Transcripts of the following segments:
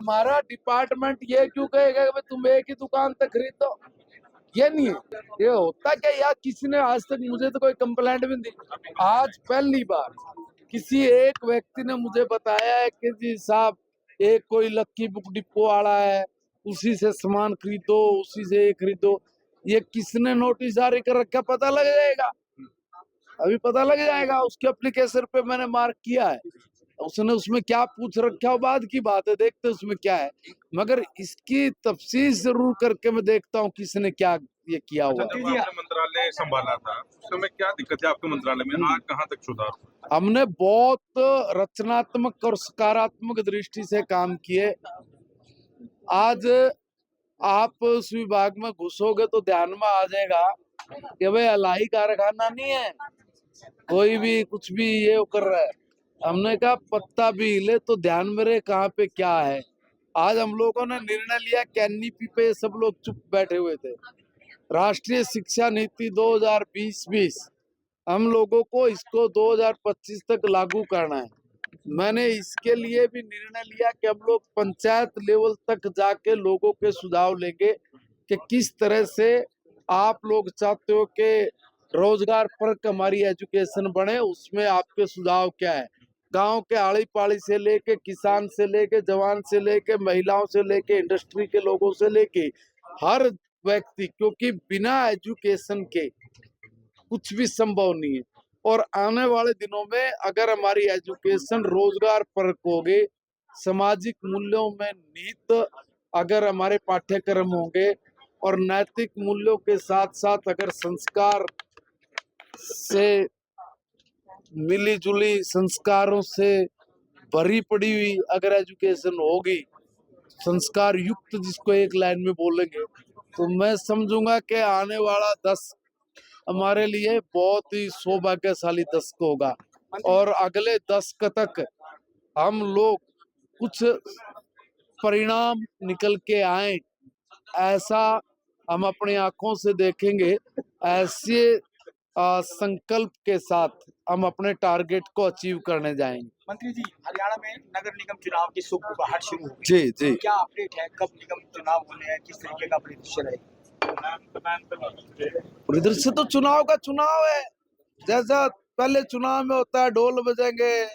हमारा डिपार्टमेंट ये क्यों कहेगा कि तुम एक ही दुकान से खरीदो? ये नहीं है। ये होता क्या यार, किसी ने आज तक मुझे तो कोई कंप्लेंट भी नहीं दी। आज पहली बार किसी एक व्यक्ति ने मुझे बताया है कि जी साहब, एक कोई लक्की बुक डिपो वाला है, उसी से सामान खरीदो, उसी से ये खरीदो। ये किसने नोटिस जारी कर रखा, पता लग जाएगा। अभी पता लग जाएगा। उसके एप्लीकेशन पे मैंने मार्क किया है। उसने उसमें क्या पूछ रखा है बाद की बात है, देखते उसमें क्या है। मगर इसकी तफसील जरूर करके मैं देखता हूँ किसने क्या ये किया हुआ। जब आपने मंत्रालय संभाला था उस समय क्या दिक्कत है आपके मंत्रालय में, आज कहाँ तक सुधार? हमने बहुत रचनात्मक और सकारात्मक दृष्टि से काम किए। आज आप उस विभाग में घुसोगे तो ध्यान में आ जाएगा कि भाई अलाई कारखाना नहीं है, कोई भी कुछ भी ये कर रहा है। हमने कहा पत्ता भी हिले तो ध्यान में रहे कहाँ पे क्या है। आज हम लोगों ने निर्णय लिया, कैनपी पे सब लोग चुप बैठे हुए थे। राष्ट्रीय शिक्षा नीति 2020-20 हम लोगों को इसको 2025 तक लागू करना है। मैंने इसके लिए भी निर्णय लिया कि हम लोग पंचायत लेवल तक जाके लोगों के सुझाव लेंगे कि किस तरह से आप लोग चाहते हो कि रोजगार परक हमारी एजुकेशन बने, उसमें आपके सुझाव क्या है। गांव के आड़ी पाड़ी से लेके, किसान से लेके, जवान से लेके, महिलाओं से लेके, इंडस्ट्री के लोगों से लेके हर व्यक्ति, क्योंकि बिना एजुकेशन के कुछ भी संभव नहीं है। और आने वाले दिनों में अगर हमारी एजुकेशन रोजगार परक होगी, सामाजिक मूल्यों में निहित अगर हमारे पाठ्यक्रम होंगे और नैतिक मूल्यों के साथ साथ अगर संस्कार से मिली जुली, संस्कारों से भरी पड़ी हुई अगर एजुकेशन होगी, संस्कार युक्त जिसको एक लाइन में बोलेंगे, तो मैं समझूंगा कि आने वाला 10 हमारे लिए बहुत ही सौभाग्यशाली दशक होगा। और अगले दशक तक हम लोग कुछ परिणाम निकल के आए, ऐसा हम अपनी आंखों से देखेंगे। ऐसे संकल्प के साथ हम अपने टारगेट को अचीव करने जाएंगे। मंत्री जी, हरियाणा में नगर निगम चुनाव की सुगबुगाहट शुरू हो गई। जी जी, क्या अपडेट है, कब निगम चुनाव होने हैं, किस तरीके का परिदृश्य रहेगा? परिदृश्य तो चुनाव का चुनाव है। जैसा पहले चुनाव में होता है, ढोल बजेंगे,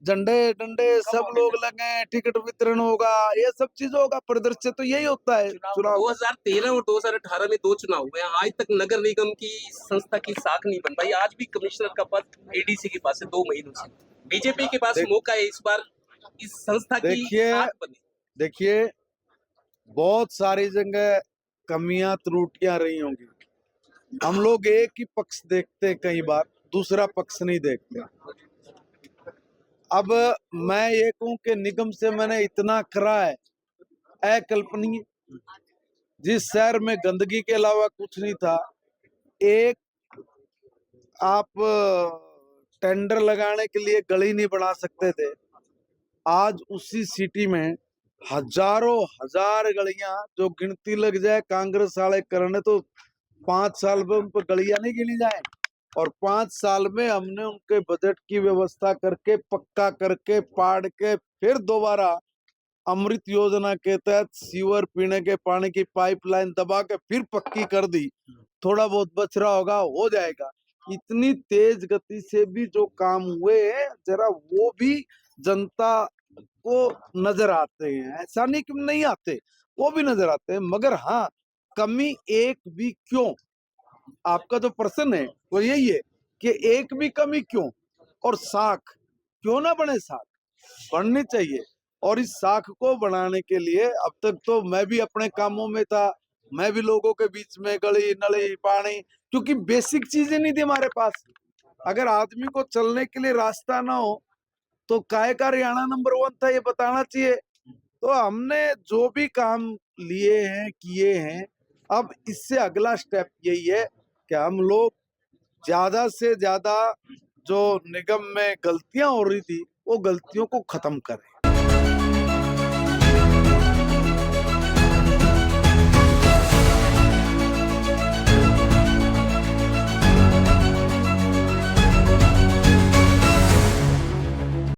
झंडे डंडे सब लोग लगे, टिकट वितरण होगा, ये सब चीज होगा। परिदृश्य तो यही होता है चुनाव। 2013 और 2018 में 2 चुनाव हुए, आज तक नगर निगम की संस्था की साख नहीं बन पाई। आज भी कमिश्नर का पद एडीसी के पास है 2 महीनों से। बीजेपी के पास मौका है इस बार इस संस्था की साख बने। देखिए, बहुत सारी जगह कमियां त्रुटियां रही होंगी। हम लोग एक ही पक्ष देखते, कई बार दूसरा पक्ष नहीं देखते। अब मैं ये कहूं कि निगम से मैंने इतना करा है, अकल्पनीय। जिस शहर में गंदगी के अलावा कुछ नहीं था, एक आप टेंडर लगाने के लिए गली नहीं बना सकते थे, आज उसी सिटी में हजारों हजार गलियां, जो गिनती लग जाए कांग्रेस वाले करने तो 5 साल में उन पर गलियां नहीं गिनी जाए। और 5 साल में हमने उनके बजट की व्यवस्था करके, पक्का करके, पाड़ के, फिर दोबारा अमृत योजना के तहत सीवर, पीने के पानी की पाइपलाइन दबा के फिर पक्की कर दी। थोड़ा बहुत बच रहा होगा, हो जाएगा। इतनी तेज गति से भी जो काम हुए हैं, जरा वो भी जनता को नजर आते हैं। ऐसा नहीं कि नहीं आते, वो भी नजर आते हैं। मगर हाँ, कमी एक भी क्यों, आपका जो प्रश्न है वो यही है कि एक भी कमी क्यों, और साख क्यों ना बने। साख बढ़नी चाहिए। और इस साख को बढ़ाने के लिए अब तक तो मैं भी अपने कामों में था, मैं भी लोगों के बीच में गली नली पानी, क्योंकि बेसिक चीजें नहीं थी हमारे पास। अगर आदमी को चलने के लिए रास्ता ना हो तो काय का हरियाणा नंबर 1 था, ये बताना चाहिए। तो हमने जो भी काम लिए हैं, किए हैं, अब इससे अगला स्टेप यही है कि हम लोग ज्यादा से ज्यादा जो निगम में गलतियां हो रही थी, वो गलतियों को खत्म करें।